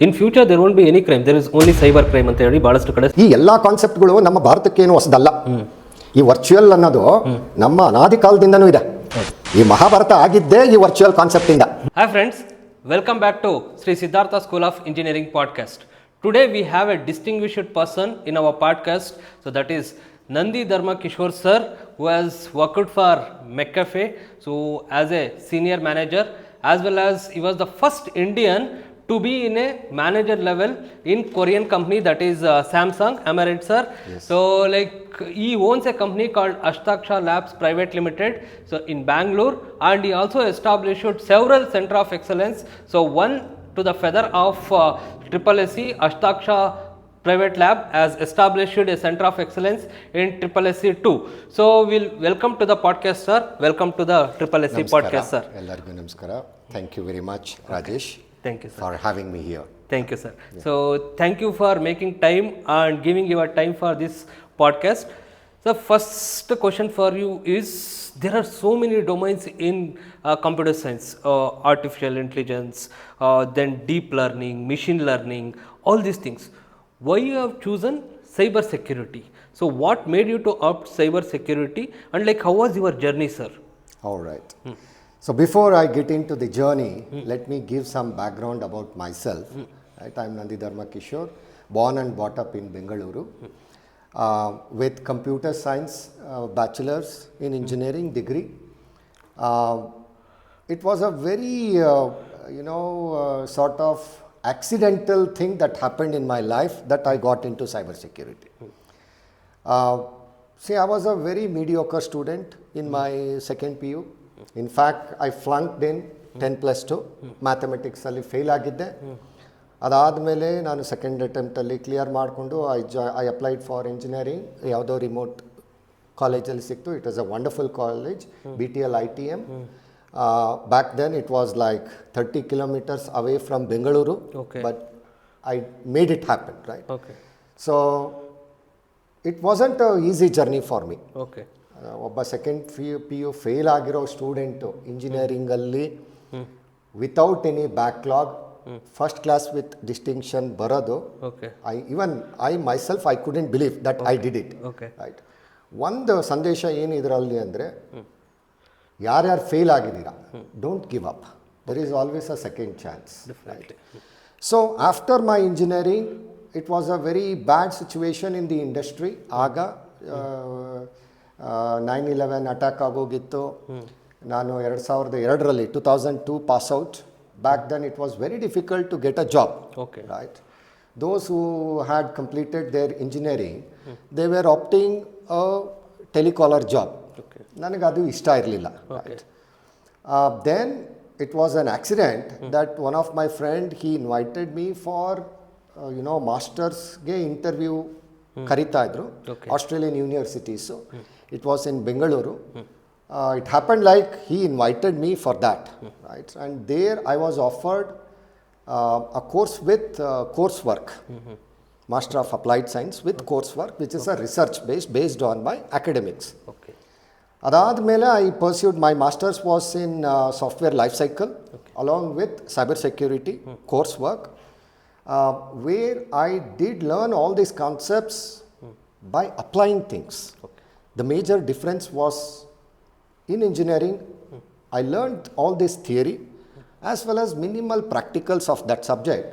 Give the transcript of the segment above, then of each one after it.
in future there won't be any crime, there is only cyber crime ಅಂತ ಹೇಳಿ ಬಹಳಷ್ಟು ಕಡೆ ಈ ಎಲ್ಲ ಕಾನ್ಸೆಪ್ಟ್ಗಳು ನಮ್ಮ ಭಾರತಕ್ಕೇನು ಹೊಸದಲ್ಲ. ಈ ವರ್ಚುವಲ್ ಅನ್ನೋದು ನಮ್ಮ ಅನಾದಿ ಕಾಲದಿಂದನೂ ಇದೆ. ಈ ಮಹಾಭಾರತ ಆಗಿದ್ದೇ ಈ ವರ್ಚುವಲ್ ಕಾನ್ಸೆಪ್ಟ್ ಇಂದ. Hi friends, welcome back to Sri Siddhartha School of Engineering podcast. Today we have a distinguished person in our podcast, so that is Nandi Dharma Kishore sir, who has worked for McAfee, so as a senior manager, as well as he was the first Indian to be in a manager level in Korean company, that is Samsung. Am I right, sir? Yes. So like he owns a company called Ashtaksha Labs Private Limited, so in Bangalore, and he also established several center of excellence. So one to the feather of SSSE, Ashtaksha Private Lab has established a center of excellence in SSSE too. So we'll welcome to the podcast, sir. Welcome to the SSSE podcast, sir. ಎಲ್ಲರಿಗೂ ನಮಸ್ಕಾರ. Thank you very much, Rajesh. Thank you, sir. For having me here. Thank you, sir. Yeah. So thank you for making time and giving your time for this podcast. The first question for you is, there are so many domains in computer science, artificial intelligence, then deep learning, machine learning, all these things. Why you have chosen cyber security? So what made you to opt cyber security, and like how was your journey, sir? All right. So before I get into the journey, let me give some background about myself. Right, I'm Nandi Dharma Kishore, born and brought up in Bengaluru, with computer science bachelor's in engineering degree. It was a very sort of accidental thing that happened in my life that I got into cybersecurity. See, I was a very mediocre student in my second PU. In fact, I flunked in 10+2, mathematics ಅಲ್ಲಿ fail ಆಗಿದ್ದೆ. ಅದಾದಮೇಲೆ ನಾನು second ಅಟೆಂಪ್ಟಲ್ಲಿ clear ಮಾಡಿಕೊಂಡು I applied for engineering. ಯಾವುದೋ remote ಕಾಲೇಜಲ್ಲಿ ಸಿಕ್ತು. It was a wonderful college, BTL ITM. Back then it was like 30 kilometers away from Bengaluru, okay. But I made it happen, right? Okay. So it wasn't an easy journey for me. Okay. ಒಬ್ಬ second PU fail ಆಗಿರೋ student ಇಂಜಿನಿಯರಿಂಗಲ್ಲಿ without any backlog first class with distinction ಬರೋದು. I myself I couldn't believe that I did it. Right. ಒಂದು ಸಂದೇಶ ಏನು ಇದರಲ್ಲಿ ಅಂದರೆ, ಯಾರ್ಯಾರು ಫೇಲ್ ಆಗಿದ್ದೀರಾ, don't give up, there is always a second chance. Right. So after my engineering it was a very bad situation in the industry. ಆಗ 9/11 attack ಆಗೋಗಿತ್ತು. ನಾನು 2002 pass out. Back then it was very difficult to get a job. Right. Those who had completed their engineering, they were opting a telecaller job. ನನಗೆ ಅದು ಇಷ್ಟ ಇರಲಿಲ್ಲ. Right. Then it was an accident that one of my friend he invited me for ಮಾಸ್ಟರ್ಸ್ಗೆ interview ಕರೀತಾ ಇದ್ರು, Australian universities. It was in Bengaluru. It happened like he invited me for that, right? And there I was offered a course with coursework, Master of Applied Science with coursework, which is a research based on my academics. Adadmele I pursued my master's was in software lifecycle, along with cybersecurity coursework, where I did learn all these concepts by applying things. The major difference was, in engineering, I learned all this theory as well as minimal practicals of that subject.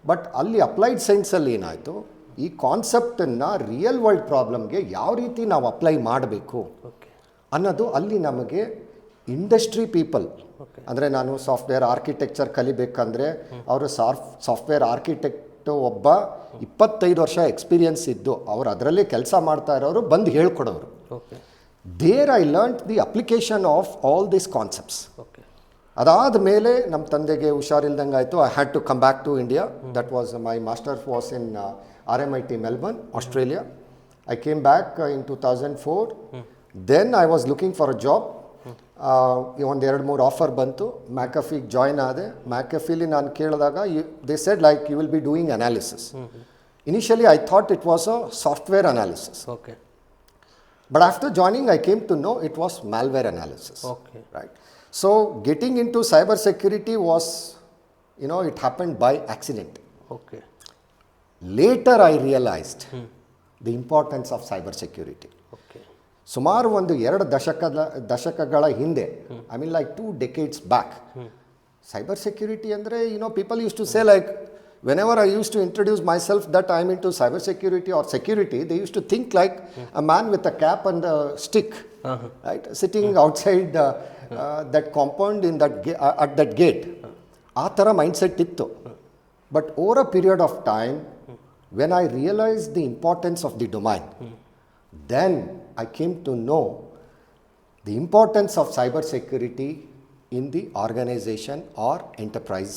But ಅಲ್ಲಿ applied ಸೈನ್ಸಲ್ಲಿ ಏನಾಯಿತು, ಈ ಕಾನ್ಸೆಪ್ಟನ್ನು real world ಪ್ರಾಬ್ಲಮ್ಗೆ ಯಾವ ರೀತಿ ನಾವು apply ಮಾಡಬೇಕು ಅನ್ನೋದು ಅಲ್ಲಿ ನಮಗೆ ಇಂಡಸ್ಟ್ರಿ ಪೀಪಲ್, ಅಂದರೆ ನಾನು ಸಾಫ್ಟ್ವೇರ್ ಆರ್ಕಿಟೆಕ್ಚರ್ ಕಲಿಬೇಕಂದ್ರೆ ಅವರು ಸಾಫ್ಟ್ವೇರ್ ಆರ್ಕಿಟೆಕ್ಟು ಒಬ್ಬ 25 ವರ್ಷ ಎಕ್ಸ್ಪೀರಿಯನ್ಸ್ ಇದ್ದು ಅವರು ಅದರಲ್ಲೇ ಕೆಲಸ ಮಾಡ್ತಾ ಇರೋರು ಬಂದು ಹೇಳ್ಕೊಡೋರು. There I learn the application of all these concepts. ಅದಾದ ಮೇಲೆ ನಮ್ಮ ತಂದೆಗೆ ಹುಷಾರಿಲ್ದಂಗೆ ಆಯಿತು. I had to come back to India. That was my master was in RMIT Melbourne, Australia. I came back in 2004. Then I was looking for a job. ಒಂದು 2-3 offer ಬಂತು. ಮ್ಯಾಕಫಿಗೆ join ಆದೆ. ಮ್ಯಾಕಫಿಲಿ ನಾನು ಕೇಳಿದಾಗ they said like you will be doing analysis. Initially I thought it was a software analysis. But after joining, I came to know it was malware analysis. Right. So getting into cyber security was, it happened by accident. Okay. Later I realized the importance of cyber security. Okay. ಸುಮಾರು ಒಂದು 2 ದಶಕಗಳ ಹಿಂದೆ, I mean like 2 decades back, cyber security ಅಂದರೆ, people used to say like, whenever I used to introduce myself that I'm into cyber security or security, they used to think like a man with a cap and a stick, right, sitting outside that compound in that at that gate. ಆ ಥರ mindset ಇತ್ತು. But over a period of time, when I realized the importance of the domain, then I came to know the importance of cyber security in the organization or enterprise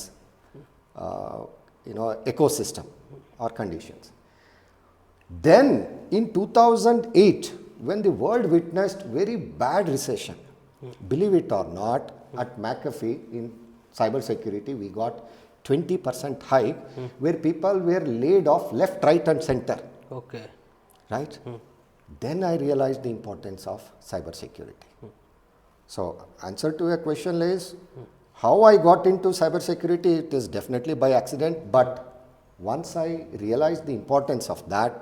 ecosystem or conditions. Then in 2008, when the world witnessed very bad recession, believe it or not, at McAfee in cybersecurity we got 20% hike, where people were laid off left, right and center. Okay. Right? Then I realized the importance of cybersecurity. So answer to your question is, how I got into cybersecurity, it is definitely by accident, but once I realized the importance of that,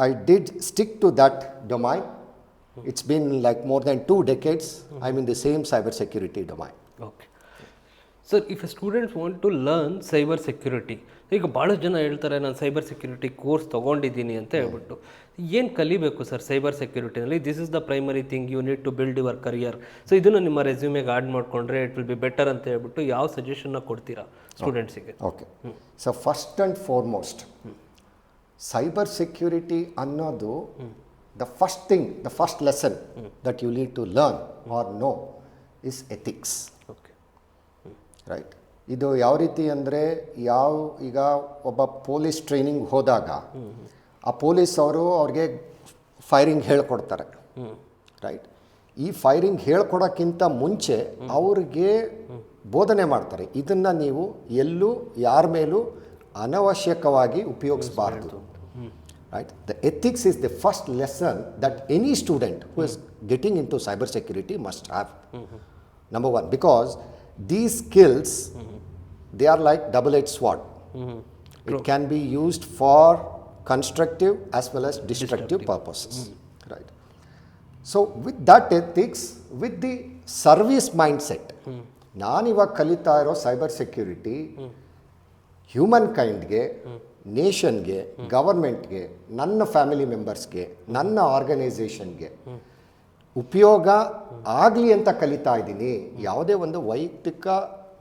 I did stick to that domain. It's been like more than 2 decades, I'm in the same cybersecurity domain. Okay. So if students want to learn cyber security, ಈಗ ಭಾಳಷ್ಟು ಜನ ಹೇಳ್ತಾರೆ ನಾನು cyber security course ತೊಗೊಂಡಿದ್ದೀನಿ ಅಂತ ಹೇಳ್ಬಿಟ್ಟು, ಏನು ಕಲಿಬೇಕು ಸರ್ ಸೈಬರ್ ಸೆಕ್ಯೂರಿಟಿನಲ್ಲಿ? This is the primary thing you need to build your career. So ಇದನ್ನು ನಿಮ್ಮ ರೆಸ್ಯೂಮೆಗೆ ಆ್ಯಡ್ ಮಾಡಿಕೊಂಡ್ರೆ ಇಟ್ ವಿಲ್ ಬಿ ಬೆಟರ್ ಅಂತ ಹೇಳ್ಬಿಟ್ಟು ಯಾವ ಸಜೆಷನ್ನ ಕೊಡ್ತೀರಾ ಸ್ಟೂಡೆಂಟ್ಸಿಗೆ? Okay, so first and foremost, cyber security ಅನ್ನೋದು the first lesson that you need to learn or know is ethics. Okay. Right? ಇದು ಯಾವ ರೀತಿ ಅಂದರೆ, ಈಗ ಒಬ್ಬ ಪೊಲೀಸ್ ಟ್ರೈನಿಂಗ್ ಹೋದಾಗ ಆ ಪೊಲೀಸ್ ಅವ್ರಿಗೆ ಫೈರಿಂಗ್ ಹೇಳ್ಕೊಡ್ತಾರೆ. ರೈಟ್? ಈ ಫೈರಿಂಗ್ ಹೇಳ್ಕೊಡೋಕ್ಕಿಂತ ಮುಂಚೆ ಅವ್ರಿಗೆ ಬೋಧನೆ ಮಾಡ್ತಾರೆ, ಇದನ್ನು ನೀವು ಎಲ್ಲೂ ಯಾರ ಮೇಲೂ ಅನವಶ್ಯಕವಾಗಿ ಉಪಯೋಗಿಸಬಾರ್ದು. Right? The ethics is the first lesson that any student who is getting into cybersecurity must have. Number one, because these skills, they are like double-edged sword. It can be used for constructive as well as destructive purposes. Right? So with that ethics, with the service mindset, ನಾನಿವಾಗ ಕಲಿತಾ ಇರೋ cyber security human ಕೈಂಡ್ಗೆ, ನೇಷನ್ಗೆ, ಗವರ್ಮೆಂಟ್ಗೆ, ನನ್ನ family ಮೆಂಬರ್ಸ್ಗೆ, ನನ್ನ ಆರ್ಗನೈಸೇಷನ್ಗೆ ಉಪಯೋಗ ಆಗಲಿ ಅಂತ ಕಲಿತಾ ಇದ್ದೀನಿ. ಯಾವುದೇ ಒಂದು ವೈಯಕ್ತಿಕ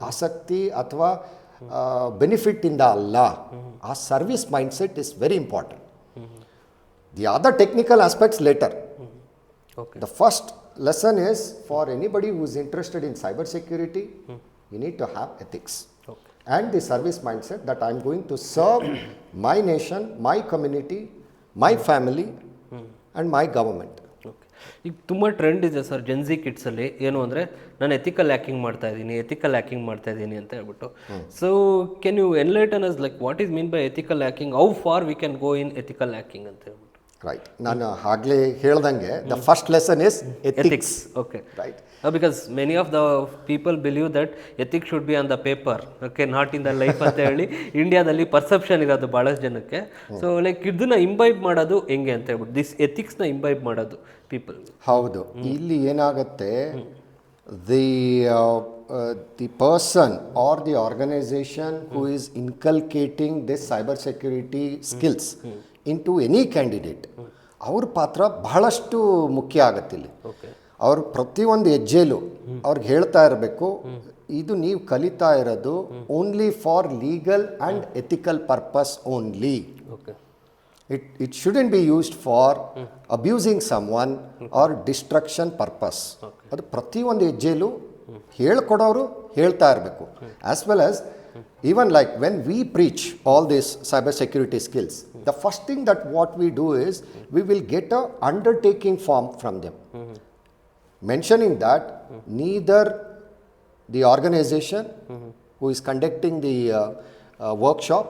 ಆಸಕ್ತಿ ಅಥವಾ ಬೆನಿಫಿಟ್ಟಿಂದ ಅಲ್ಲ. ಆ service mindset is very important. The other technical aspects later. The first lesson is, for anybody who is interested in cyber security, you need to have ethics. And the service mindset that I'm going to serve my nation, my community, my family and my government. ಈಗ ತುಂಬ trend ಇದೆ sir Gen Z ಕಿಡ್ಸಲ್ಲಿ, ಏನು ಅಂದರೆ ನಾನು ethical hacking ಮಾಡ್ತಾ ಇದ್ದೀನಿ ಅಂತ ಹೇಳ್ಬಿಟ್ಟು. So can you enlighten us like what is mean by ethical hacking, how far we can go in ethical hacking ಅಂತ ಹೇಳ್ಬಿಟ್ಟು? Right. ನಾನು ಆಗಲೇ ಹೇಳ್ದಂಗೆ the first lesson is ethics. Okay. Right. Because many of the people believe that ethics should be on the paper, okay, not in the life ಅಂತ ಹೇಳಿ ಇಂಡಿಯಾದಲ್ಲಿ perception ಇರೋದು ಭಾಳಷ್ಟು ಜನಕ್ಕೆ. ಸೊ ಲೈಕ್ ಇದನ್ನ ಇಂಬೈಬ್ ಮಾಡೋದು ಹೆಂಗೆ ಅಂತ ಹೇಳ್ಬಿಟ್ಟು, ದಿಸ್ ಎಥಿಕ್ಸ್ನ ಇಂಬೈಬ್ ಮಾಡೋದು ಪೀಪಲ್. ಹೌದು, ಇಲ್ಲಿ ಏನಾಗುತ್ತೆ, the person or the organization who is inculcating this cyber security skills into any candidate, ಅವ್ರ ಪಾತ್ರ ಬಹಳಷ್ಟು ಮುಖ್ಯ ಆಗುತ್ತೆ ಇಲ್ಲಿ. ಅವ್ರ ಪ್ರತಿಯೊಂದು ಹೆಜ್ಜೆಲೂ ಅವ್ರಿಗೆ ಹೇಳ್ತಾ ಇರಬೇಕು, ಇದು ನೀವು ಕಲಿತಾ ಇರೋದು only for legal and ethical purpose only. It shouldn't be used for abusing someone or destruction purpose. ಅದು ಪ್ರತಿಯೊಂದು ಹೆಜ್ಜೆಲೂ ಹೇಳ್ಕೊಡೋರು ಹೇಳ್ತಾ ಇರಬೇಕು. As well as even like when we preach all these cyber security skills, the first thing that what we do is we will get a undertaking form from them, mentioning that neither the organization who is conducting the workshop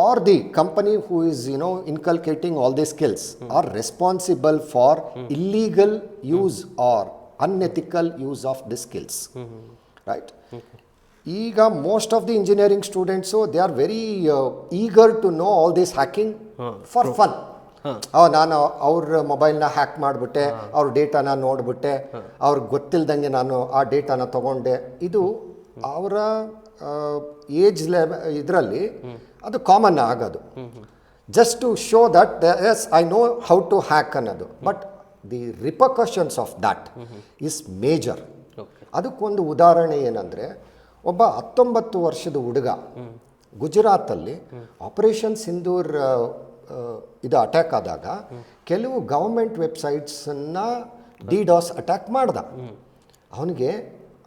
or the company who is inculcating all these skills are responsible for illegal use or unethical use of these skills. Right? ಈಗ most of the engineering students they are very eager to know all this hacking for fun. ನಾನು ಅವ್ರ ಮೊಬೈಲ್ನ hack ಮಾಡಿಬಿಟ್ಟೆ, ಅವ್ರ ಡೇಟಾನ ನೋಡಿಬಿಟ್ಟೆ, ಅವ್ರಿಗೆ ಗೊತ್ತಿಲ್ದಂಗೆ ನಾನು ಆ ಡೇಟಾನ ತೊಗೊಂಡೆ. ಇದು ಅವರ ಏಜ್ ಇದರಲ್ಲಿ ಅದು ಕಾಮನ್ ಆಗೋದು. Just to show that as I know how to hack ಅನ್ನೋದು. But the repercussions of that is major. ಅದಕ್ಕೊಂದು ಉದಾಹರಣೆ ಏನಂದರೆ, ಒಬ್ಬ 19 ವರ್ಷದ ಹುಡುಗ ಗುಜರಾತಲ್ಲಿ ಆಪರೇಷನ್ ಸಿಂಧೂರ್ ಇದು ಅಟ್ಯಾಕ್ ಆದಾಗ ಕೆಲವು ಗವರ್ಮೆಂಟ್ ವೆಬ್ಸೈಟ್ಸನ್ನು DDoS ಅಟ್ಯಾಕ್ ಮಾಡ್ದ. ಅವನಿಗೆ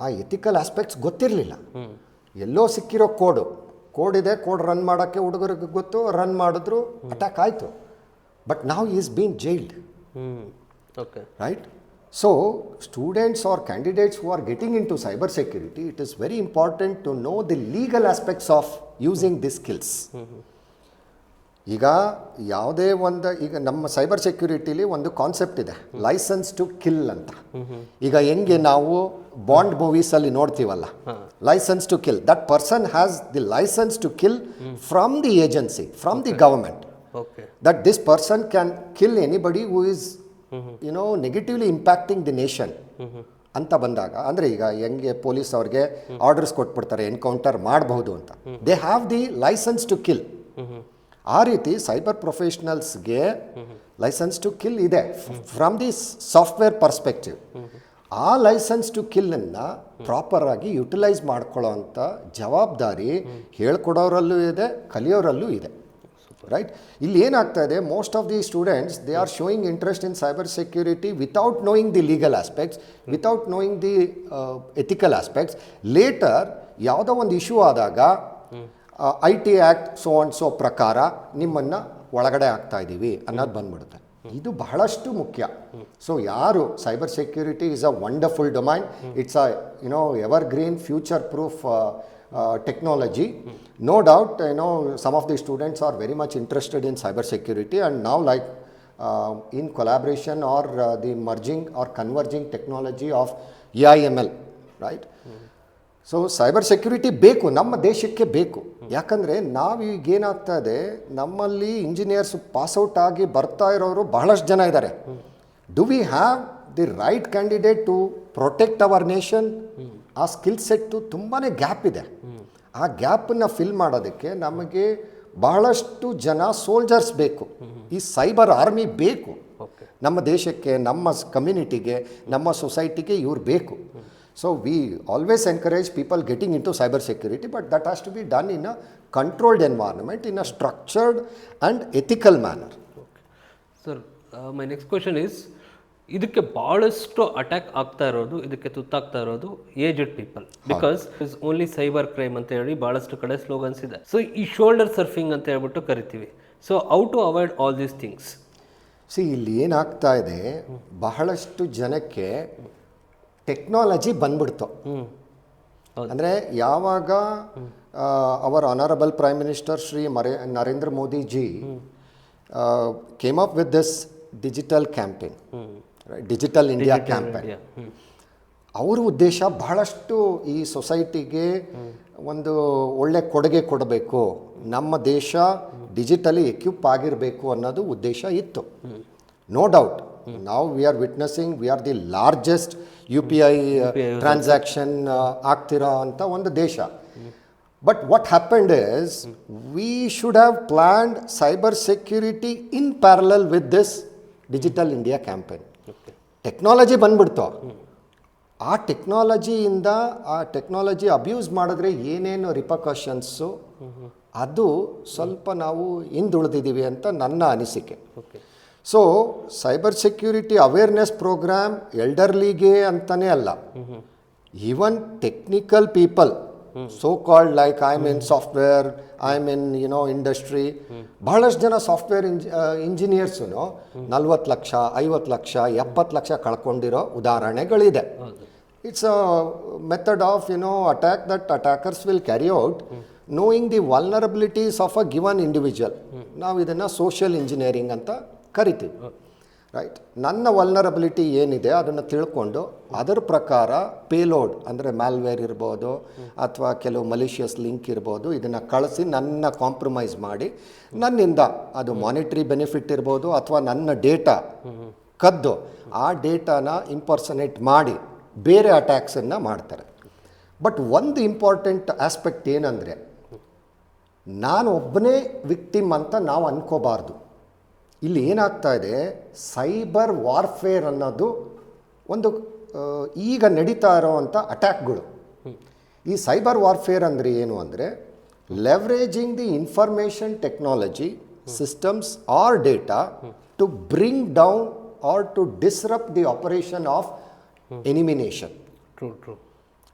ಆ ಎಥಿಕಲ್ ಆಸ್ಪೆಕ್ಟ್ಸ್ ಗೊತ್ತಿರಲಿಲ್ಲ. ಎಲ್ಲೋ ಸಿಕ್ಕಿರೋ ಕೋಡ್ ಇದೆ, ಕೋಡ್ ರನ್ ಮಾಡೋಕ್ಕೆ ಹುಡುಗರಿಗೆ ಗೊತ್ತು, ರನ್ ಮಾಡಿದ್ರು ಅಟ್ಯಾಕ್ ಆಯಿತು. ಬಟ್ ನಾವ್ is been jailed, right? So, students or candidates who are getting into cybersecurity, it is very important to know the legal aspects of using these skills. ಈಗ ಯಾವುದೇ ಈಗ ನಮ್ಮ ಸೈಬರ್ ಸೆಕ್ಯೂರಿಟಿಲಿ ಒಂದು ಕಾನ್ಸೆಪ್ಟ್ ಇದೆ, licence to kill ಅಂತ. ಈಗ ಹೆಂಗೆ ನಾವು ಬಾಂಡ್ ಮೂವೀಸಲ್ಲಿ ನೋಡ್ತೀವಲ್ಲ, licence to kill, that person has the licence to kill from the agency, from the government, that this person can kill anybody who is negatively impacting the nation ಅಂತ ಬಂದಾಗ, ಅಂದರೆ ಈಗ ಹೆಂಗೆ ಪೊಲೀಸ್ ಅವ್ರಿಗೆ ಆರ್ಡರ್ಸ್ ಕೊಟ್ಬಿಡ್ತಾರೆ encounter ಮಾಡಬಹುದು ಅಂತ, they have the licence to kill. ಆ ರೀತಿ ಸೈಬರ್ ಪ್ರೊಫೆಷನಲ್ಸ್ಗೆ ಲೈಸೆನ್ಸ್ ಟು ಕಿಲ್ ಇದೆ ಫ್ರಮ್ ದಿ ಸಾಫ್ಟ್ವೇರ್ ಪರ್ಸ್ಪೆಕ್ಟಿವ್. ಆ ಲೈಸೆನ್ಸ್ ಟು ಕಿಲ್ಲನ್ನು ಪ್ರಾಪರಾಗಿ ಯುಟಿಲೈಸ್ ಮಾಡ್ಕೊಳ್ಳೋ ಅಂಥ ಜವಾಬ್ದಾರಿ ಹೇಳ್ಕೊಡೋರಲ್ಲೂ ಇದೆ, ಕಲಿಯೋರಲ್ಲೂ ಇದೆ, ರೈಟ್? ಇಲ್ಲಿ ಏನಾಗ್ತಾ ಇದೆ, most of the students they are showing interest in cyber security without knowing the legal aspects, without knowing the ethical aspects. Later ಯಾವುದೋ ಒಂದು ಇಶ್ಯೂ ಆದಾಗ IT ಆ್ಯಕ್ಟ್ ಸೋ ಪ್ರಕಾರ ನಿಮ್ಮನ್ನು ಒಳಗಡೆ ಆಗ್ತಾ ಇದ್ದೀವಿ ಅನ್ನೋದು ಬಂದ್ಬಿಡುತ್ತೆ. ಇದು ಬಹಳಷ್ಟು ಮುಖ್ಯ. ಸೊ ಯಾರು cyber security is a wonderful domain, it's a ever green future proof technology. No doubt, some of the students are very much interested in cyber security, and now like in collaboration or the merging or converging technology of AI/ML, right? So cyber security ಬೇಕು, ನಮ್ಮ ದೇಶಕ್ಕೆ ಬೇಕು. ಯಾಕಂದರೆ ನಾವೀಗ ಏನಾಗ್ತಾ ಇದೆ, ನಮ್ಮಲ್ಲಿ engineers pass out ಆಗಿ ಬರ್ತಾ ಇರೋರು ಬಹಳಷ್ಟು ಜನ ಇದ್ದಾರೆ. Do we have the right candidate to protect our nation? ಆ ಸ್ಕಿಲ್ ಸೆಟ್ಟು ತುಂಬಾ ಗ್ಯಾಪ್ ಇದೆ. ಆ ಗ್ಯಾಪನ್ನು ಫಿಲ್ ಮಾಡೋದಕ್ಕೆ ನಮಗೆ ಬಹಳಷ್ಟು ಜನ ಸೋಲ್ಜರ್ಸ್ ಬೇಕು. ಈ ಸೈಬರ್ ಆರ್ಮಿ ಬೇಕು ನಮ್ಮ ದೇಶಕ್ಕೆ, ನಮ್ಮ ಕಮ್ಯುನಿಟಿಗೆ, ನಮ್ಮ ಸೊಸೈಟಿಗೆ ಇವ್ರು ಬೇಕು. So we always encourage people getting into cyber security, but that has to be done in a controlled environment, in a structured and ethical manner. Sir, my next question is, ಇದಕ್ಕೆ ಭಾಳಷ್ಟು attack ಆಗ್ತಾ ಇರೋದು, ಇದಕ್ಕೆ ತುತ್ತಾಗ್ತಾ ಇರೋದು aged people, because is only cyber crime ಅಂತ ಹೇಳಿ ಭಾಳಷ್ಟು ಕಡೆ ಸ್ಲೋಗನ್ಸ್ ಇದೆ. ಸೊ ಈ ಶೋಲ್ಡರ್ ಸರ್ಫಿಂಗ್ ಅಂತ ಹೇಳ್ಬಿಟ್ಟು ಕರಿತೀವಿ. So how to avoid all these things? ಇಲ್ಲಿ ಏನಾಗ್ತಾ ಇದೆ, ಬಹಳಷ್ಟು ಜನಕ್ಕೆ ಟೆಕ್ನಾಲಜಿ ಬಂದ್ಬಿಡ್ತು. ಅಂದರೆ ಯಾವಾಗ our honourable prime minister Shri Narendra Modi ji came up with this digital campaign, digital India campaign, ಅವ್ರ ಉದ್ದೇಶ ಬಹಳಷ್ಟು ಈ ಸೊಸೈಟಿಗೆ ಒಂದು ಒಳ್ಳೆ ಕೊಡುಗೆ ಕೊಡಬೇಕು, ನಮ್ಮ ದೇಶ ಡಿಜಿಟಲಿ ಎಕ್ವಿಪ್ ಆಗಿರಬೇಕು ಅನ್ನೋದು ಉದ್ದೇಶ ಇತ್ತು. ನೋ ಡೌಟ್, ನಾವು we are witnessing, we are the largest UPI transaction ಆಗ್ತಿರೋ ಅಂಥ ಒಂದು ದೇಶ. But what happened is, we should have planned cyber security in parallel with this Digital India campaign. Technology ಬಂದ್ಬಿಡ್ತು. ಆ ಟೆಕ್ನಾಲಜಿಯಿಂದ ಆ ಟೆಕ್ನಾಲಜಿ ಅಬ್ಯೂಸ್ ಮಾಡಿದ್ರೆ ಏನೇನು ರಿಪರ್ಕಷನ್ಸು, ಅದು ಸ್ವಲ್ಪ ನಾವು ಹಿಂದುಳಿದಿದ್ದೀವಿ ಅಂತ ನನ್ನ ಅನಿಸಿಕೆ. So cyber security awareness programme ಎಲ್ಡರ್ಲಿಗೆ ಅಂತಲೇ ಅಲ್ಲ, even technical people, so called like I am in software, I am in industry, ಬಹಳಷ್ಟು ಜನ ಸಾಫ್ಟ್ವೇರ್ ಇಂಜಿನಿಯರ್ಸು 40 ಲಕ್ಷ, 50 ಲಕ್ಷ, 70 ಲಕ್ಷ ಕಳ್ಕೊಂಡಿರೋ ಉದಾಹರಣೆಗಳಿದೆ. It's a method of attack that attackers will carry out knowing the vulnerabilities of a given individual. ನಾವು ಇದನ್ನು social engineering ಅಂತ ಕರಿತೀವಿ, right. ನನ್ನ vulnerability ಏನಿದೆ ಅದನ್ನು ತಿಳ್ಕೊಂಡು ಅದರ ಪ್ರಕಾರ ಪೇಲೋಡ್ ಅಂದರೆ ಮ್ಯಾಲ್ವೇರ್ ಇರ್ಬೋದು ಅಥವಾ ಕೆಲವು ಮಲಿಷಿಯಸ್ ಲಿಂಕ್ ಇರ್ಬೋದು, ಇದನ್ನು ಕಳಿಸಿ ನನ್ನ ಕಾಂಪ್ರಮೈಸ್ ಮಾಡಿ ನನ್ನಿಂದ ಅದು ಮಾನಿಟ್ರಿ ಬೆನಿಫಿಟ್ ಇರ್ಬೋದು ಅಥವಾ ನನ್ನ ಡೇಟಾ ಕದ್ದು ಆ ಡೇಟಾನ ಇಂಪರ್ಸನೇಟ್ ಮಾಡಿ ಬೇರೆ ಅಟ್ಯಾಕ್ಸನ್ನು ಮಾಡ್ತಾರೆ. ಬಟ್ ಒಂದು ಇಂಪಾರ್ಟೆಂಟ್ ಆಸ್ಪೆಕ್ಟ್ ಏನಂದರೆ, ನಾನು ಒಬ್ಬನೇ ವಿಕ್ಟಿಮ್ ಅಂತ ನಾವು ಅನ್ಕೋಬಾರ್ದು. ಇಲ್ಲಿ ಏನಾಗ್ತಾ ಇದೆ, ಸೈಬರ್ ವಾರ್ಫೇರ್ ಅನ್ನೋದು ಒಂದು ಈಗ ನಡೀತಾ ಇರೋವಂಥ ಅಟ್ಯಾಕ್ಗಳು. ಈ ಸೈಬರ್ ವಾರ್ಫೇರ್ ಅಂದರೆ ಏನು ಅಂದರೆ, leveraging the information technology systems or data to bring down or to disrupt the operation of enemy nation. True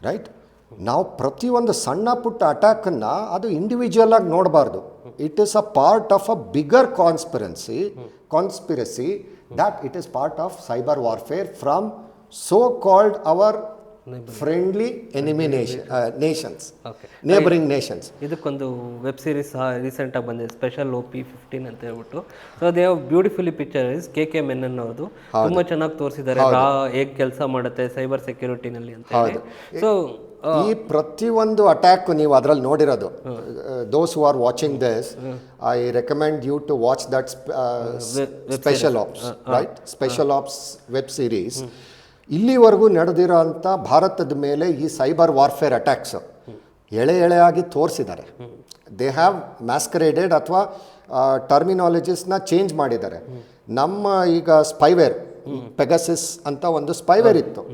right. ನಾವು ಪ್ರತಿಯೊಂದು ಸಣ್ಣ ಪುಟ್ಟ ಅಟ್ಯಾಕನ್ನು ಅದು ಇಂಡಿವಿಜುವಲ್ ಆಗಿ ನೋಡಬಾರ್ದು. It is a part of a bigger conspiracy that it is part of cyber warfare from so-called our friendly enemy nations, neighboring nations. ಇದಕ್ಕೊಂದು web series ರೀಸೆಂಟಾಗಿ ಬಂದಿದೆ, ಸ್ಪೆಷಲ್ OP15 ಅಂತ ಹೇಳ್ಬಿಟ್ಟು. So they have beautifully pictures. KK Menon ಅವ್ರದ್ದು ತುಂಬ ಚೆನ್ನಾಗಿ ತೋರಿಸಿದ್ದಾರೆ ಹೇಗೆ ಕೆಲಸ ಮಾಡುತ್ತೆ ಸೈಬರ್ ಸೆಕ್ಯೂರಿಟಿನಲ್ಲಿ ಅಂತ ಹೇಳಿ. ಸೊ ಈ ಪ್ರತಿಯೊಂದು ಅಟ್ಯಾಕ್ ನೀವು ಅದರಲ್ಲಿ ನೋಡಿರೋದು. Those who are watching this, I recommend you to watch that special ops, right, special ops web series. ಇಲ್ಲಿವರೆಗೂ ನಡೆದಿರೋ ಅಂಥ ಭಾರತದ ಮೇಲೆ ಈ ಸೈಬರ್ ವಾರ್ಫೇರ್ ಅಟ್ಯಾಕ್ಸ್ ಎಳೆಯಾಗಿ ತೋರಿಸಿದ್ದಾರೆ. ದೇ ಹ್ಯಾವ್ ಮ್ಯಾಸ್ಕರೇಡೆಡ್ ಅಥವಾ ಟರ್ಮಿನಾಲಜೀಸ್ನ ಚೇಂಜ್ ಮಾಡಿದ್ದಾರೆ. ನಮ್ಮ ಈಗ ಸ್ಪೈವೇರ್ ಪೆಗಾಸಿಸ್ ಅಂತ ಒಂದು ಸ್ಪೈವೇರ್ ಇತ್ತು,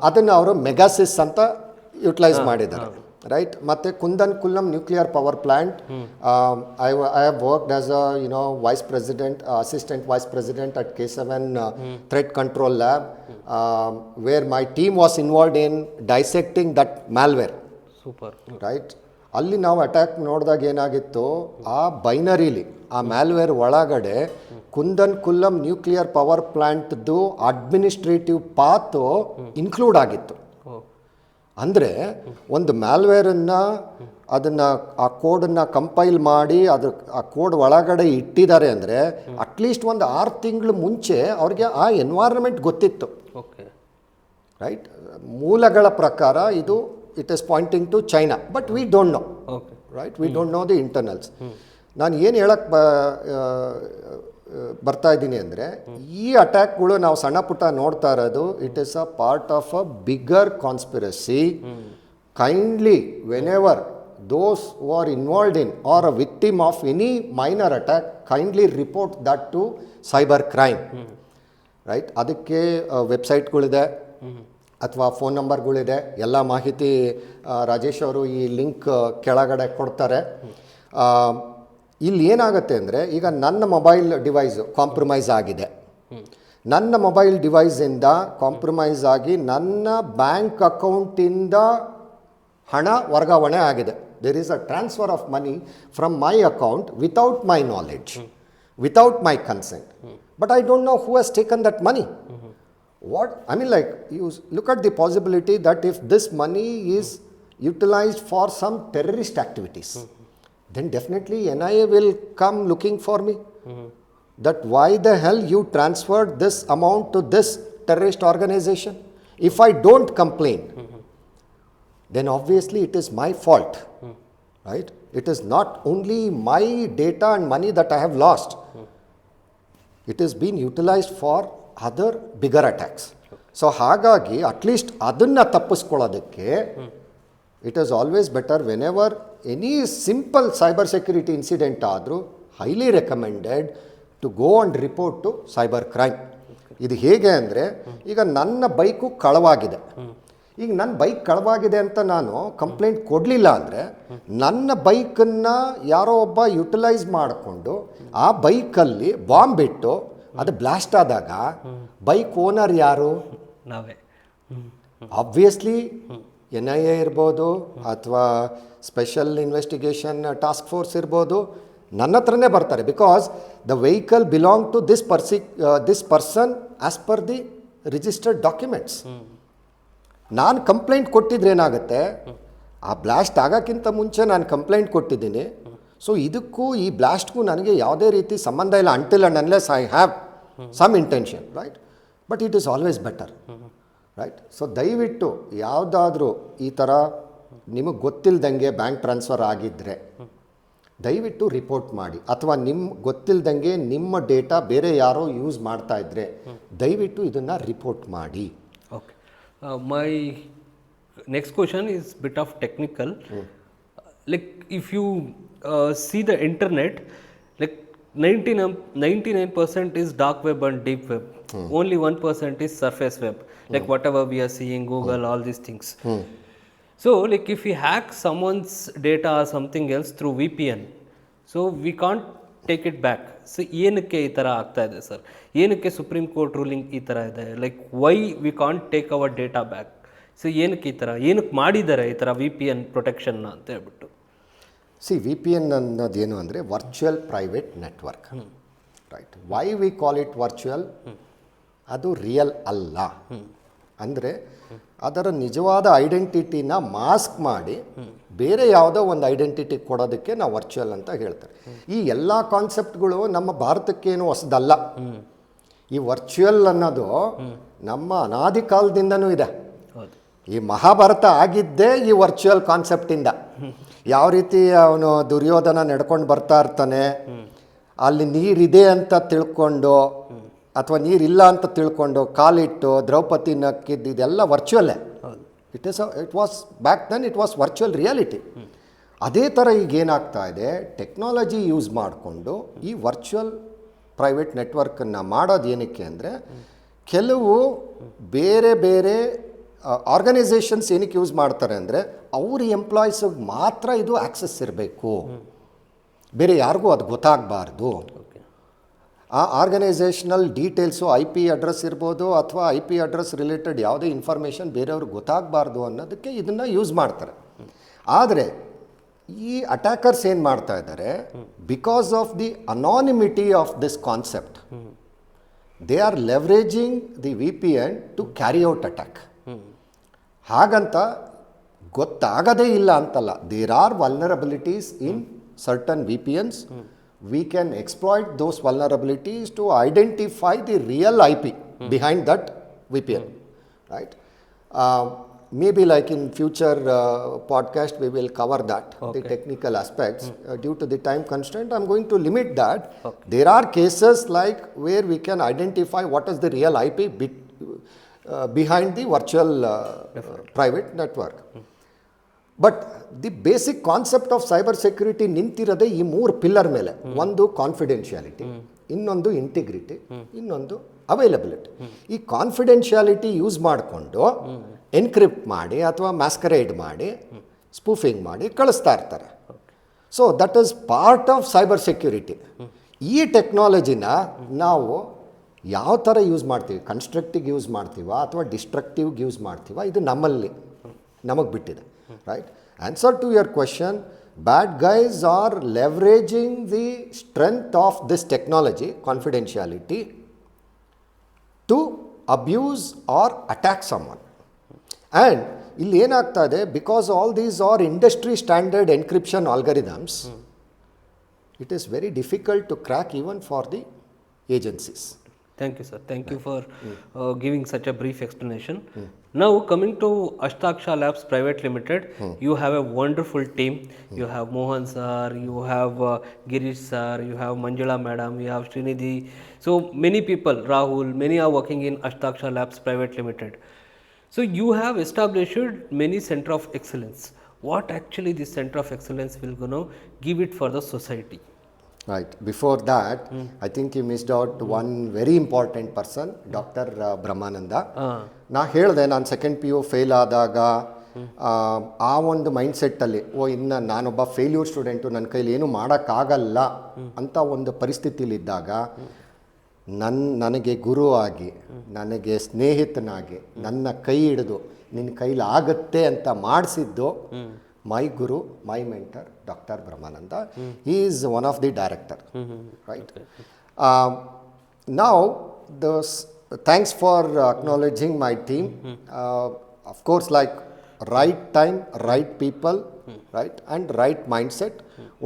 ಅದನ್ನು ಅವರು ಮೆಗಾಸಿಸ್ ಅಂತ ಯುಟಿಲೈಸ್ ಮಾಡಿದ್ದಾರೆ, ರೈಟ್. ಮತ್ತು Kudankulam nuclear power plant, I have worked as a vice president, assistant vice president at K7 threat control lab, where my team was involved in dissecting that malware. Super, right. ಅಲ್ಲಿ ನಾವು attack ನೋಡಿದಾಗ ಏನಾಗಿತ್ತು, ಆ ಬೈನರಿಲಿ ಆ malware ಒಳಗಡೆ Kudankulam nuclear power ಪ್ಲಾಂಟ್ದು administrative path include ಆಗಿತ್ತು. ಅಂದರೆ ಒಂದು ಮ್ಯಾಲ್ವೇರನ್ನು ಅದನ್ನು ಆ ಕೋಡನ್ನು ಕಂಪೈಲ್ ಮಾಡಿ ಆ ಕೋಡ್ ಒಳಗಡೆ ಇಟ್ಟಿದ್ದಾರೆ ಅಂದರೆ ಅಟ್ಲೀಸ್ಟ್ ಒಂದು 6 ತಿಂಗಳು ಮುಂಚೆ ಅವ್ರಿಗೆ ಆ ಎನ್ವೈರನ್ಮೆಂಟ್ ಗೊತ್ತಿತ್ತು. Okay, right. ಮೂಲಗಳ ಪ್ರಕಾರ ಇದು it is pointing to China, but we don't know, right, we don't know the internals. ನಾನು ಏನು ಹೇಳಕ್ಕೆ ಬರ್ತಾ ಇದ್ದೀನಿ ಅಂದರೆ, ಈ ಅಟ್ಯಾಕ್ಗಳು ನಾವು ಸಣ್ಣ ಪುಟ್ಟ ನೋಡ್ತಾ ಇರೋದು, it is a part of a bigger conspiracy. Kindly whenever those who are involved in or a victim of any minor attack, kindly report that to cyber crime, right. ಅದಕ್ಕೆ ವೆಬ್ಸೈಟ್ಗಳಿದೆ ಅಥವಾ ಫೋನ್ ನಂಬರ್ಗಳಿದೆ, ಎಲ್ಲ ಮಾಹಿತಿ ರಾಜೇಶ್ ಅವರು ಈ ಲಿಂಕ್ ಕೆಳಗಡೆ ಕೊಡ್ತಾರೆ. ಇಲ್ಲಿ ಏನಾಗುತ್ತೆ ಅಂದರೆ, ಈಗ ನನ್ನ ಮೊಬೈಲ್ ಡಿವೈಸು ಕಾಂಪ್ರಮೈಸ್ ಆಗಿದೆ, ನನ್ನ ಮೊಬೈಲ್ ಡಿವೈಸಿಂದ ಕಾಂಪ್ರಮೈಸ್ ಆಗಿ ನನ್ನ ಬ್ಯಾಂಕ್ ಅಕೌಂಟಿಂದ ಹಣ ವರ್ಗಾವಣೆ ಆಗಿದೆ. There is a transfer of money from my account without my knowledge, without my consent, but I don't know who has taken that money. What I mean, like, you look at the possibility that if this money is utilized for some terrorist activities, then definitely NIA will come looking for me. That why the hell you transferred this amount to this terrorist organization? If I don't complain, then obviously it is my fault, right? It is not only my data and money that I have lost. It has been utilized for other bigger attacks. So ಹಾಗಾಗಿ at least ಅದನ್ನು ತಪ್ಪಿಸ್ಕೊಳ್ಳೋದಕ್ಕೆ it is always better, whenever any simple cyber security incident ಆದರೂ highly recommended to go and report to cyber crime. ಇದು ಹೇಗೆ ಅಂದರೆ, ಈಗ ನನ್ನ bike ಕಳವಾಗಿದೆ, ಈಗ ನನ್ನ ಬೈಕ್ ಕಳವಾಗಿದೆ ಅಂತ ನಾನು ಕಂಪ್ಲೇಂಟ್ ಕೊಡಲಿಲ್ಲ ಅಂದರೆ ನನ್ನ ಬೈಕನ್ನು ಯಾರೋ ಒಬ್ಬ ಯುಟಿಲೈಸ್ ಮಾಡಿಕೊಂಡು ಆ ಬೈಕಲ್ಲಿ ಬಾಂಬ್ ಬಿಟ್ಟು ಅದು ಬ್ಲಾಸ್ಟ್ ಆದಾಗ ಬೈಕ್ ಓನರ್ ಯಾರು? ನಾವೇ. ಆಬ್ವಿಯಸ್ಲಿ NIA ಇರ್ಬೋದು ಅಥವಾ ಸ್ಪೆಷಲ್ ಇನ್ವೆಸ್ಟಿಗೇಷನ್ ಟಾಸ್ಕ್ ಫೋರ್ಸ್ ಇರ್ಬೋದು, ನನ್ನ ಹತ್ರನೇ ಬರ್ತಾರೆ. Because the vehicle belong to this person as per the registered documents. ನಾನು ಕಂಪ್ಲೇಂಟ್ ಕೊಟ್ಟಿದ್ರೆ ಏನಾಗುತ್ತೆ, ಆ ಬ್ಲಾಸ್ಟ್ ಆಗೋಕ್ಕಿಂತ ಮುಂಚೆ ನಾನು ಕಂಪ್ಲೇಂಟ್ ಕೊಟ್ಟಿದ್ದೀನಿ. ಸೊ ಇದಕ್ಕೂ ಈ ಬ್ಲಾಸ್ಟ್ಗೂ ನನಗೆ ಯಾವುದೇ ರೀತಿ ಸಂಬಂಧ ಇಲ್ಲ, until and unless I have some intention, right? But it is always better, right? So ದಯವಿಟ್ಟು ಯಾವುದಾದ್ರೂ ಈ ಥರ ನಿಮಗೆ ಗೊತ್ತಿಲ್ದಂಗೆ ಬ್ಯಾಂಕ್ ಟ್ರಾನ್ಸ್ಫರ್ ಆಗಿದ್ದರೆ ದಯವಿಟ್ಟು ರಿಪೋರ್ಟ್ ಮಾಡಿ, ಅಥವಾ ಗೊತ್ತಿಲ್ದಂಗೆ ನಿಮ್ಮ ಡೇಟಾ ಬೇರೆ ಯಾರೋ ಯೂಸ್ ಮಾಡ್ತಾ ಇದ್ದರೆ ದಯವಿಟ್ಟು ಇದನ್ನು ರಿಪೋರ್ಟ್ ಮಾಡಿ. Okay, my next question is bit of technical. Like if you see the internet, like 99% is dark web and deep web. Only 1% is surface web. Like whatever we are seeing, Google, all these things. So like if we hack someone's data or something else through VPN, so we can't take it back. So ಏನಕ್ಕೆ ಈ ಥರ ಆಗ್ತಾ ಇದೆ sir? ಏನಕ್ಕೆ supreme court ruling ಈ ಥರ ಇದೆ? Like why we can't take hour data back? So ಏನಕ್ಕೆ ಈ ಥರ ಮಾಡಿದ್ದಾರೆ ಈ ಥರ VPN ಪ್ರೊಟೆಕ್ಷನ್ನ ಅಂತ ಹೇಳ್ಬಿಟ್ಟು? VPN ಅನ್ನೋದೇನು ಅಂದರೆ virtual private network, right? Why we call it virtual? ಅದು ರಿಯಲ್ ಅಲ್ಲ. ಅಂದರೆ ಅದರ ನಿಜವಾದ ಐಡೆಂಟಿಟಿನ ಮಾಸ್ಕ್ ಮಾಡಿ ಬೇರೆ ಯಾವುದೋ ಒಂದು ಐಡೆಂಟಿಟಿ ಕೊಡೋದಕ್ಕೆ ನಾವು ವರ್ಚುವಲ್ ಅಂತ ಹೇಳ್ತಾರೆ. ಈ ಎಲ್ಲ ಕಾನ್ಸೆಪ್ಟ್ಗಳು ನಮ್ಮ ಭಾರತಕ್ಕೇನು ಹೊಸದಲ್ಲ. ಈ ವರ್ಚುವಲ್ ಅನ್ನೋದು ನಮ್ಮ ಅನಾದಿ ಕಾಲದಿಂದನೂ ಇದೆ. ಈ ಮಹಾಭಾರತ ಆಗಿದ್ದೇ ಈ ವರ್ಚುವಲ್ ಕಾನ್ಸೆಪ್ಟಿಂದ. ಯಾವ ರೀತಿ ಅವನು ದುರ್ಯೋಧನ ನಡ್ಕೊಂಡು ಬರ್ತಾ ಇರ್ತಾನೆ, ಅಲ್ಲಿ ನೀರಿದೆ ಅಂತ ತಿಳ್ಕೊಂಡು ಅಥವಾ ನೀರಿಲ್ಲ ಅಂತ ತಿಳ್ಕೊಂಡು ಕಾಲಿಟ್ಟು ದ್ರೌಪದಿ ನಕ್ಕಿದ್ದು, ಇದೆಲ್ಲ ವರ್ಚುವಲ್ಲೇ. It was back then it was virtual reality. ಅದೇ ಥರ ಈಗ ಏನಾಗ್ತಾ ಇದೆ, ಟೆಕ್ನಾಲಜಿ ಯೂಸ್ ಮಾಡಿಕೊಂಡು ಈ ವರ್ಚುವಲ್ ಪ್ರೈವೇಟ್ ನೆಟ್ವರ್ಕನ್ನು ಮಾಡೋದು ಏನಕ್ಕೆ ಅಂದರೆ, ಕೆಲವು ಬೇರೆ ಬೇರೆ ಆರ್ಗನೈಸೇಷನ್ಸ್ ಏನಕ್ಕೆ ಯೂಸ್ ಮಾಡ್ತಾರೆ ಅಂದರೆ ಅವ್ರ ಎಂಪ್ಲಾಯೀಸಿಗೆ ಮಾತ್ರ ಇದು ಆ್ಯಕ್ಸಸ್ ಇರಬೇಕು, ಬೇರೆ ಯಾರಿಗೂ ಅದು ಗೊತ್ತಾಗಬಾರ್ದು. ಆ ಆರ್ಗನೈಸೇಷನಲ್ ಡೀಟೇಲ್ಸು IP ಅಡ್ರೆಸ್ ಇರ್ಬೋದು ಅಥವಾ IP ಅಡ್ರೆಸ್ ರಿಲೇಟೆಡ್ ಯಾವುದೇ ಇನ್ಫಾರ್ಮೇಷನ್ ಬೇರೆಯವ್ರಿಗೆ ಗೊತ್ತಾಗಬಾರ್ದು ಅನ್ನೋದಕ್ಕೆ ಇದನ್ನು ಯೂಸ್ ಮಾಡ್ತಾರೆ. ಆದರೆ ಈ ಅಟ್ಯಾಕರ್ಸ್ ಏನು ಮಾಡ್ತಾ ಇದ್ದಾರೆ, because of the anonymity of this concept, they are leveraging the VPN to carry out attack. ಹಾಗಂತ ಗೊತ್ತಾಗದೇ ಇಲ್ಲ ಅಂತಲ್ಲ, there are vulnerabilities in certain VPNs. We can exploit those vulnerabilities to identify the real IP behind that VPN, right? Maybe like in future podcast we will cover that, the technical aspects. Due to the time constraint, I'm going to limit that. There are cases like where we can identify what is the real IP behind the virtual private network. But the basic concept of cyber security ನಿಂತಿರೋದೇ ಈ 3 pillar ಮೇಲೆ. ಒಂದು confidentiality, ಇನ್ನೊಂದು integrity, ಇನ್ನೊಂದು availability. ಈ confidentiality use ಮಾಡಿಕೊಂಡು encrypt ಮಾಡಿ ಅಥವಾ ಮ್ಯಾಸ್ಕರೇಡ್ ಮಾಡಿ ಸ್ಪೂಫಿಂಗ್ ಮಾಡಿ ಕಳಿಸ್ತಾ ಇರ್ತಾರೆ. So that is part of cyber security. ಈ ಟೆಕ್ನಾಲಜಿನ ನಾವು ಯಾವ ಥರ ಯೂಸ್ ಮಾಡ್ತೀವಿ, ಕನ್ಸ್ಟ್ರಕ್ಟಿವ್ ಯೂಸ್ ಮಾಡ್ತೀವ ಅಥವಾ ಡಿಸ್ಟ್ರಕ್ಟಿವ್ ಯೂಸ್ ಮಾಡ್ತೀವ, ಇದು ನಮಗೆ ಬಿಟ್ಟಿದೆ. Right? Answer to your question, bad guys are leveraging the strength of this technology, confidentiality, to abuse or attack someone. And ಇಲ್ಲಿ ಏನಾಗ್ತಾ ಇದೆ, because all these are industry standard encryption algorithms, it is very difficult to crack even for the agencies. Thank you, sir. Thank you for giving such a brief explanation. Now, coming to Ashtaksha Labs Private Limited, you have a wonderful team. You have Mohan sir, you have Girish sir, you have Manjula madam, you have Srinidhi. So many people, Rahul, many are working in Ashtaksha Labs Private Limited. So you have established many center of excellence. What actually this center of excellence will give it for the society? Right. Before that, I think you missed out one very important person, Dr. Brahmananda. ನಾ ಹೇಳಿದೆ, ನಾನು second PU fail ಆದಾಗ ಆ ಒಂದು ಮೈಂಡ್ಸೆಟ್ಟಲ್ಲಿ ಇನ್ನು ನಾನೊಬ್ಬ failure student, ನನ್ನ ಕೈಲಿ ಏನು ಮಾಡೋಕ್ಕಾಗಲ್ಲ ಅಂತ ಒಂದು ಪರಿಸ್ಥಿತಿಲಿದ್ದಾಗ ನನಗೆ ಗುರುವಾಗಿ, ನನಗೆ ಸ್ನೇಹಿತನಾಗಿ, ನನ್ನ ಕೈ ಹಿಡಿದು ನಿನ್ನ ಕೈಲಿ ಆಗುತ್ತೆ ಅಂತ ಮಾಡಿಸಿದ್ದು my guru, my mentor, Dr. Brahmananda. He is one of the director, right? Now, thanks for acknowledging my team. Of course, like right time, right people, right, and right mindset.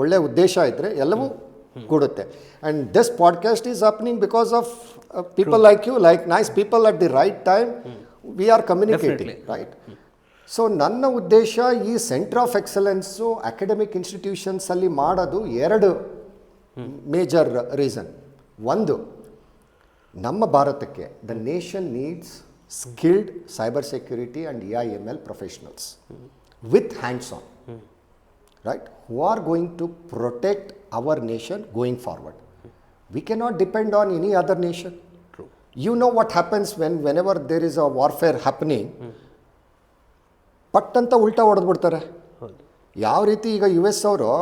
ಒಳ್ಳೆ ಉದ್ದೇಶ ಇದ್ದರೆ ಎಲ್ಲವೂ ಕೂಡುತ್ತೆ. And this podcast is happening because of people like you, like nice people at the right time, we are communicating, right? So ನನ್ನ ಉದ್ದೇಶ ಈ centre of ಎಕ್ಸಲೆನ್ಸು academic ಇನ್ಸ್ಟಿಟ್ಯೂಷನ್ಸಲ್ಲಿ ಮಾಡೋದು ಎರಡು major reason. ಒಂದು, ನಮ್ಮ ಭಾರತಕ್ಕೆ the nation needs skilled cybersecurity and AI/ML professionals with hands-on, right? Who are going to protect our nation going forward. We cannot depend on any other nation. True. You know what happens whenever there is a warfare happening, ಪಟ್ ಅಂತ ಉಲ್ಟಾ ಹೊಡೆದ್ಬಿಡ್ತಾರೆ. ಯಾವ ರೀತಿ ಈಗ US ಅವರು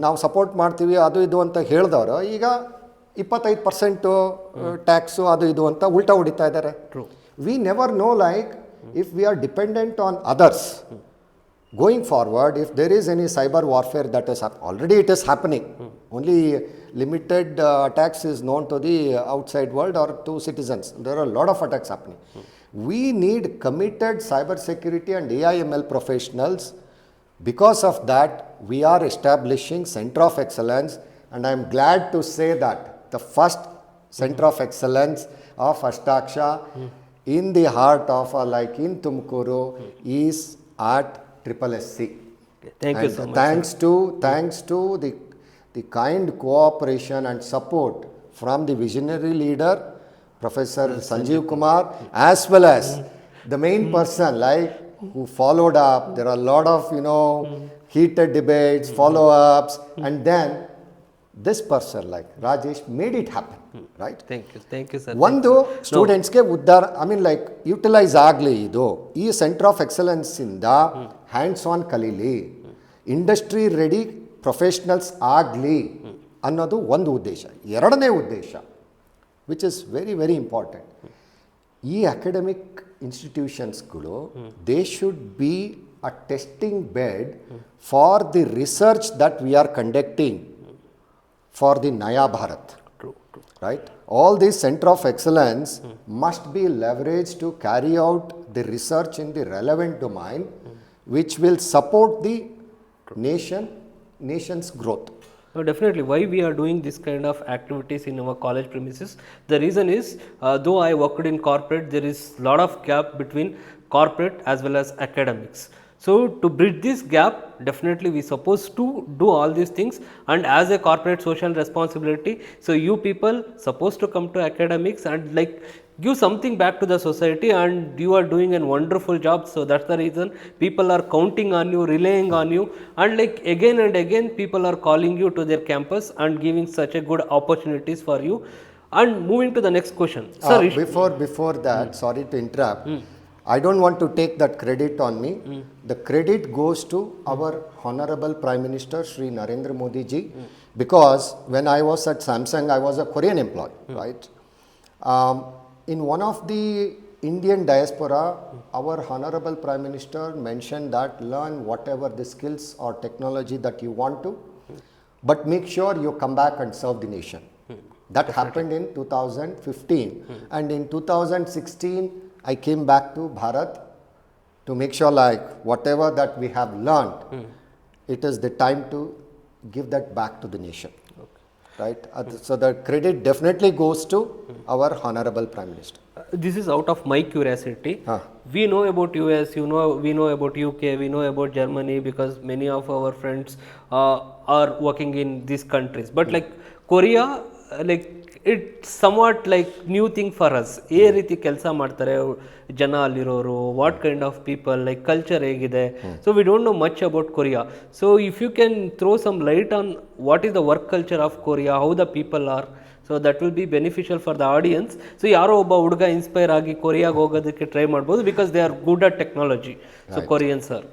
ನಾವು support ಮಾಡ್ತೀವಿ ಅದು ಇದು ಅಂತ ಹೇಳಿದವರು ಈಗ 25% ಟ್ಯಾಕ್ಸು ಅದು ಇದು ಅಂತ ಉಲ್ಟಾ ಹೊಡಿತಾ ಇದ್ದಾರೆ. We never know, like, if we are dependent on others going forward, if there is any cyber warfare that is already it is happening, only limited attacks is known to the outside world or to citizens. There are a lot of attacks happening. We need committed cyber security and AI/ML professionals. Because of that, we are establishing Center of Excellence, and I am glad to say that the first Center of Excellence of Ashtaksha in the heart of like in Tumkuru is at SSSE. Thank you so much. Thanks to the kind cooperation and support from the visionary leader, Professor Sanjeev Kumar, as well as the main person like who followed up. There are a lot of heated debates, follow-ups, and then this person like Rajesh made it happen, right? Thank you sir. ಒಂದು ಸ್ಟೂಡೆಂಟ್ಸ್ಗೆ ಉದ್ಧಾರ like utilise ಆಗಲಿ, ಇದು ಈ centre of excellence ಇಂದ hands on ಕಲೀಲಿ, industry ready professionals ಆಗಲಿ ಅನ್ನೋದು ಒಂದು ಉದ್ದೇಶ. ಎರಡನೇ ಉದ್ದೇಶ which is very very important, ಈ ಅಕಾಡೆಮಿಕ್ ಇನ್ಸ್ಟಿಟ್ಯೂಷನ್ಸ್ಗಳು they should be a testing bed for the research that we are conducting for the Naya Bharat. True. Right? All these center of excellence must be leveraged to carry out the research in the relevant domain, which will support the nation's growth. No, definitely. Why we are doing this kind of activities in our college premises? The reason is, though I worked in corporate, there is lot of gap between corporate as well as academics. So, to bridge this gap, definitely we supposed to do all these things, and as a corporate social responsibility, so you people supposed to come to academics and like give something back to the society, and you are doing a wonderful job. So, that's the reason people are counting on you, relying on you, and like again and again people are calling you to their campus and giving such a good opportunities for you. And moving to the next question. Sir, before that, sorry to interrupt. I don't want to take that credit on me. The credit goes to our Honorable Prime Minister Shri Narendra Modi ji, because when I was at Samsung, I was a Korean employee, right? In one of the Indian diaspora, our Honorable Prime Minister mentioned that learn whatever the skills or technology that you want to, but make sure you come back and serve the nation. That happened in 2015, and in 2016, I came back to Bharat to make sure like whatever that we have learned, it is the time to give that back to the nation. Right? So the credit definitely goes to our Honorable Prime Minister. This is out of my curiosity. We know about US, we know about UK, we know about Germany, because many of our friends are working in these countries. But like Korea, like it's somewhat like new thing for us. ಏ ರೀತಿ ಕೆಲಸ ಮಾಡ್ತಾರೆ ಜನ ಅಲ್ಲಿರೋರು, what kind of people, like culture ಹೇಗಿದೆ. So we don't know much about Korea. So if you can throw some light on what is the work culture of Korea, how the people are, so that will be beneficial for the audience. So ಯಾರೋ ಒಬ್ಬ ಹುಡುಗ inspire ಆಗಿ ಕೊರಿಯಾಗೆ ಹೋಗೋದಕ್ಕೆ try ಮಾಡ್ಬೋದು, because they are good at technology. So Koreans R